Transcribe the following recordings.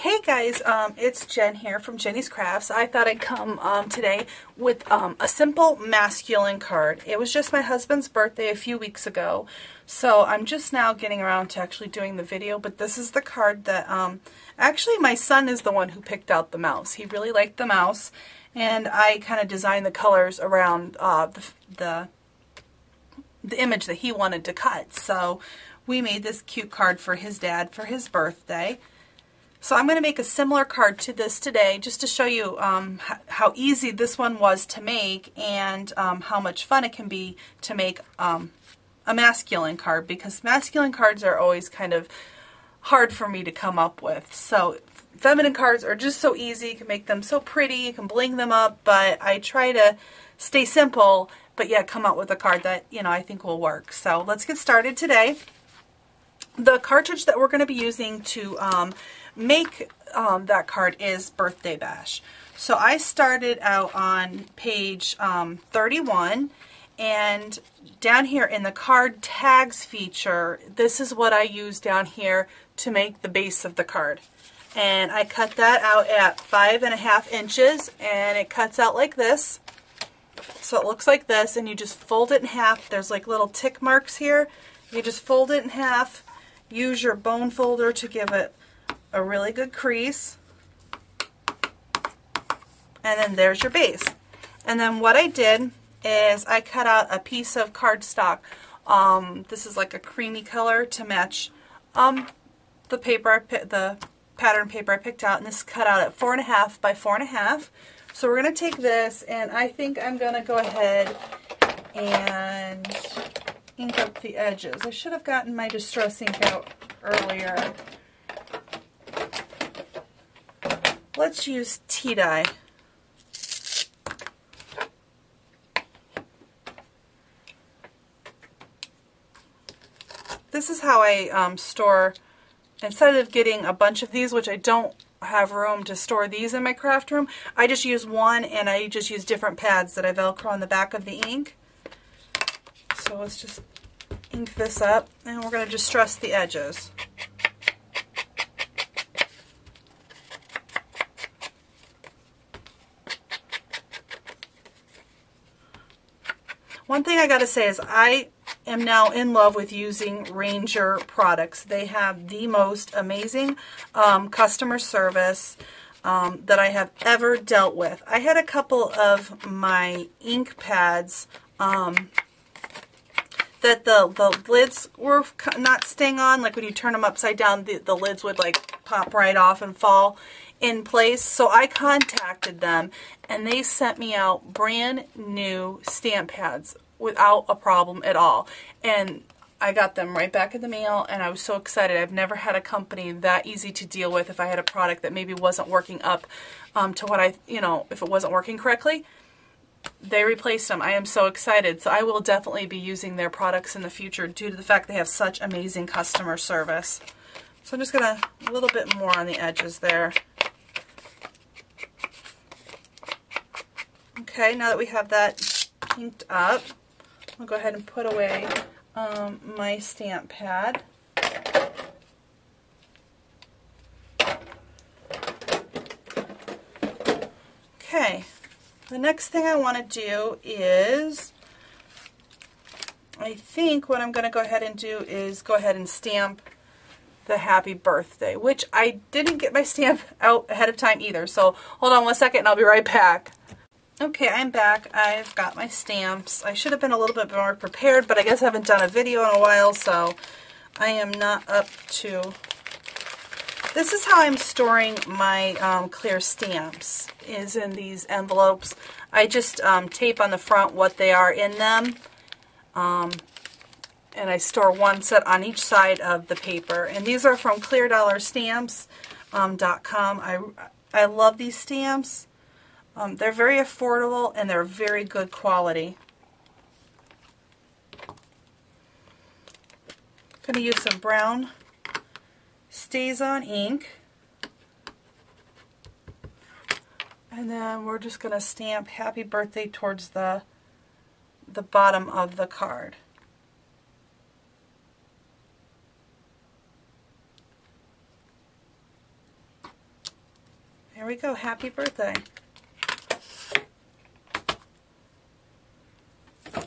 Hey guys, it's Jen here from Jenny's Crafts. I thought I'd come today with a simple masculine card. It was just my husband's birthday a few weeks ago, so I'm just now getting around to actually doing the video, but this is the card that, actually my son is the one who picked out the mouse. He really liked the mouse, and I kind of designed the colors around the image that he wanted to cut. So we made this cute card for his dad for his birthday. So I'm going to make a similar card to this today just to show you how easy this one was to make and how much fun it can be to make a masculine card, because masculine cards are always kind of hard for me to come up with. So feminine cards are just so easy. You can make them so pretty, you can bling them up, but I try to stay simple but yet come up with a card that, you know, I think will work. So let's get started today. The cartridge that we're going to be using to make that card is Birthday Bash. So I started out on page 31, and down here in the card tags feature, this is what I use down here to make the base of the card. And I cut that out at 5.5 inches, and it cuts out like this. So it looks like this, and you just fold it in half. There's like little tick marks here. You just fold it in half. Use your bone folder to give it a really good crease. And then there's your base. And then what I did is I cut out a piece of cardstock. This is like a creamy color to match the paper, the pattern paper I picked out, and this is cut out at 4.5 by 4.5. So we're going to take this, and I think I'm going to go ahead and ink up the edges. I should have gotten my Distress ink out earlier. Let's use tea dye. This is how I store, instead of getting a bunch of these, which I don't have room to store these in my craft room, I just use one, and I just use different pads that I Velcro on the back of the ink. So let's just ink this up, and we're going to distress the edges. One thing I got to say is I am now in love with using Ranger products. They have the most amazing customer service that I have ever dealt with. I had a couple of my ink pads that the lids were not staying on. Like when you turn them upside down, the lids would like pop right off and fall in place. So I contacted them, and they sent me out brand new stamp pads without a problem at all. And I got them right back in the mail, and I was so excited. I've never had a company that easy to deal with if I had a product that maybe wasn't working up to what I, you know, if it wasn't working correctly. They replaced them. I am so excited. So I will definitely be using their products in the future due to the fact they have such amazing customer service. So I'm just going to, a little bit more on the edges there. Okay, now that we have that inked up, I'll go ahead and put away my stamp pad. Okay. The next thing I want to do is, I think what I'm going to go ahead and do is go ahead and stamp the happy birthday, which I didn't get my stamp out ahead of time either. So hold on one second and I'll be right back. Okay, I'm back. I've got my stamps. I should have been a little bit more prepared, but I guess I haven't done a video in a while, so I am not up to... This is how I'm storing my clear stamps, is in these envelopes. I just tape on the front what they are in them, and I store one set on each side of the paper. And these are from ClearDollarStamps.com. I love these stamps. They're very affordable, and they're very good quality. I'm going to use some brown StazOn ink, and then we're just going to stamp happy birthday towards the bottom of the card. There we go. Happy birthday. Go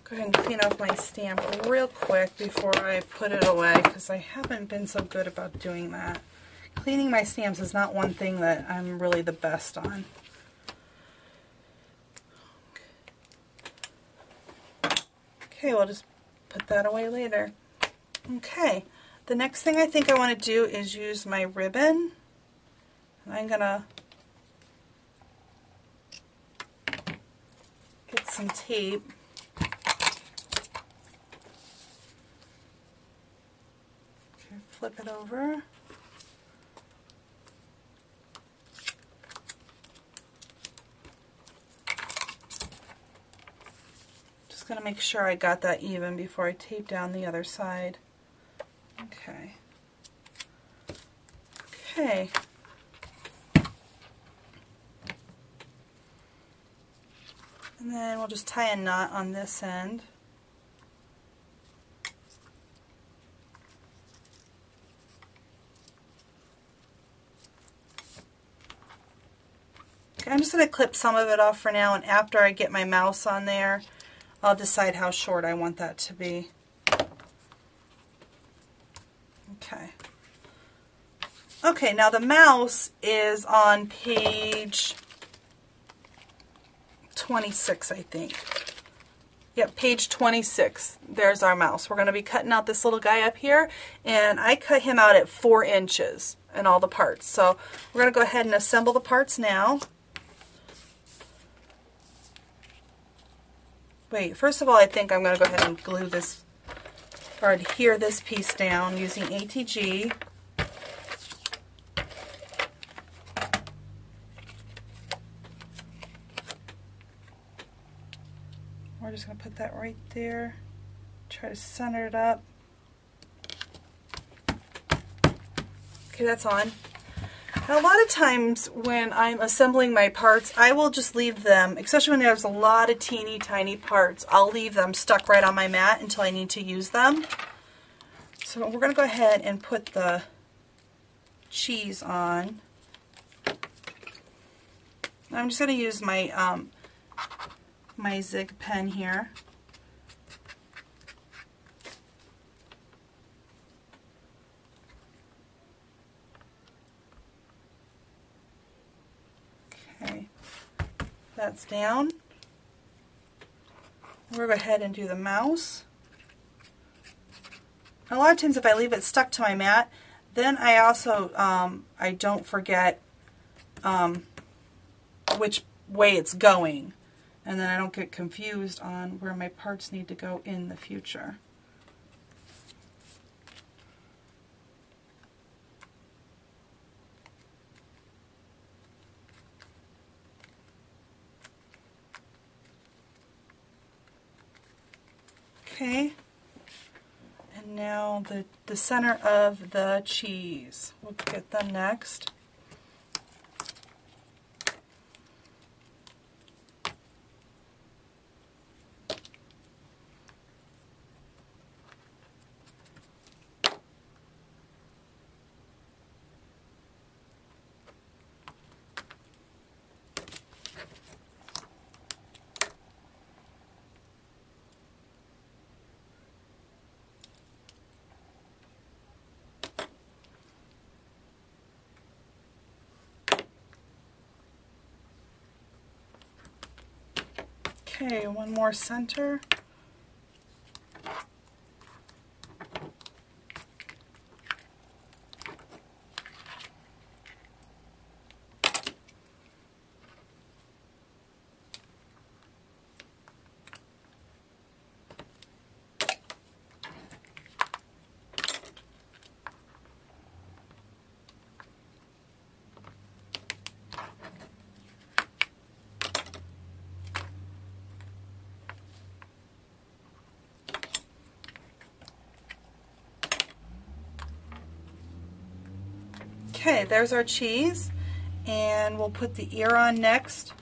ahead and clean off my stamp real quick before I put it away, because I haven't been so good about doing that. Cleaning my stamps is not one thing that I'm really the best on. Okay, we'll just put that away later. Okay, the next thing I think I want to do is use my ribbon. And I'm going to get some tape. Flip it over. Just going to make sure I got that even before I tape down the other side. Okay. Okay. And then we'll just tie a knot on this end. I'm just going to clip some of it off for now, and after I get my mouse on there, I'll decide how short I want that to be. Okay. Okay, now the mouse is on page 26, I think. Yep, page 26. There's our mouse. We're going to be cutting out this little guy up here, and I cut him out at 4 inches in all the parts. So we're going to go ahead and assemble the parts now. Wait, first of all, I think I'm going to go ahead and glue this, or adhere this piece down using ATG. We're just going to put that right there. Try to center it up. Okay, that's on. Now, a lot of times when I'm assembling my parts, I will just leave them, especially when there's a lot of teeny tiny parts, I'll leave them stuck right on my mat until I need to use them. So we're going to go ahead and put the cheese on. I'm just going to use my my Zig pen here. Okay, that's down. We'll go ahead and do the mouse. A lot of times if I leave it stuck to my mat, then I also, I don't forget which way it's going. And then I don't get confused on where my parts need to go in the future. Okay, and now the center of the cheese. We'll get them next. Okay, one more center. Okay, there's our cheese, and we'll put the ear on next.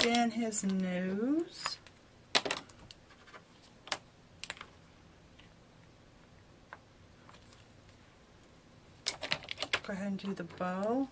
in his nose. Go ahead and do the bow.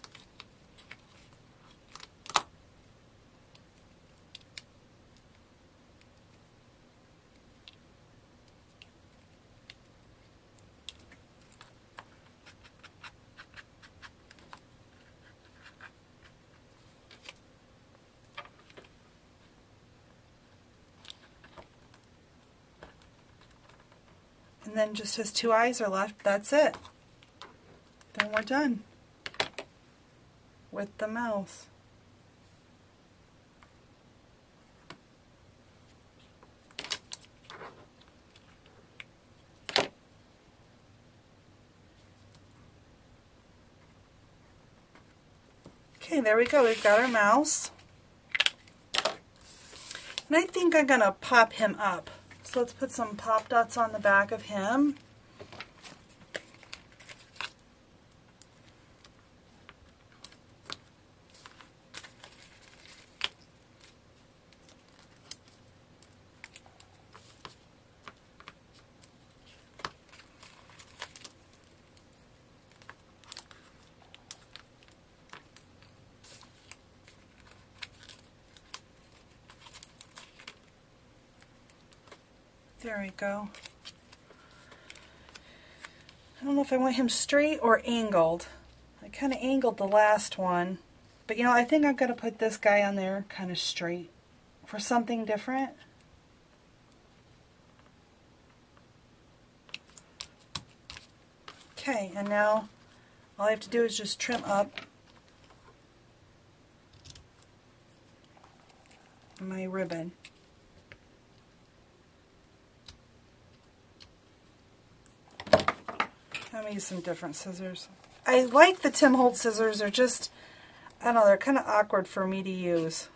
And then just his two eyes are left. That's it. Then we're done with the mouth. Okay, there we go. We've got our mouse. And I think I'm going to pop him up. So let's put some pop dots on the back of him. There we go. I don't know if I want him straight or angled. I kind of angled the last one. But you know, I think I'm going to put this guy on there kind of straight for something different. Okay, and now all I have to do is just trim up my ribbon. I'm going to use some different scissors. I like the Tim Holtz scissors. They're just, I don't know, they're kind of awkward for me to use.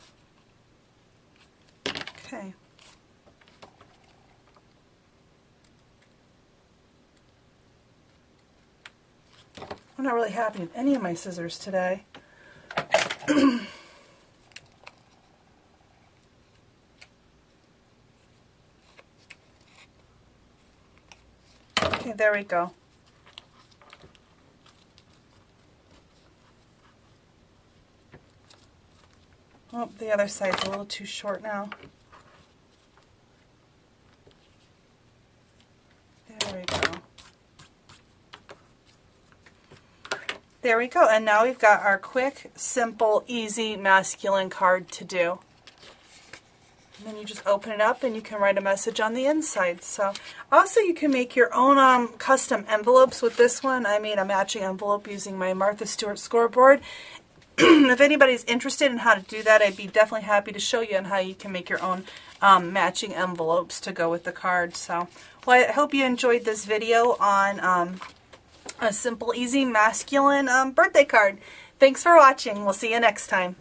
Okay. I'm not really happy with any of my scissors today. Okay, there we go. Oh, the other side's a little too short now. There we go. There we go. And now we've got our quick, simple, easy masculine card to do. And then you just open it up and you can write a message on the inside. So also you can make your own custom envelopes with this one. I made a matching envelope using my Martha Stewart scoreboard. If anybody's interested in how to do that, I'd be definitely happy to show you on how you can make your own matching envelopes to go with the card. So, well, I hope you enjoyed this video on a simple, easy, masculine birthday card. Thanks for watching. We'll see you next time.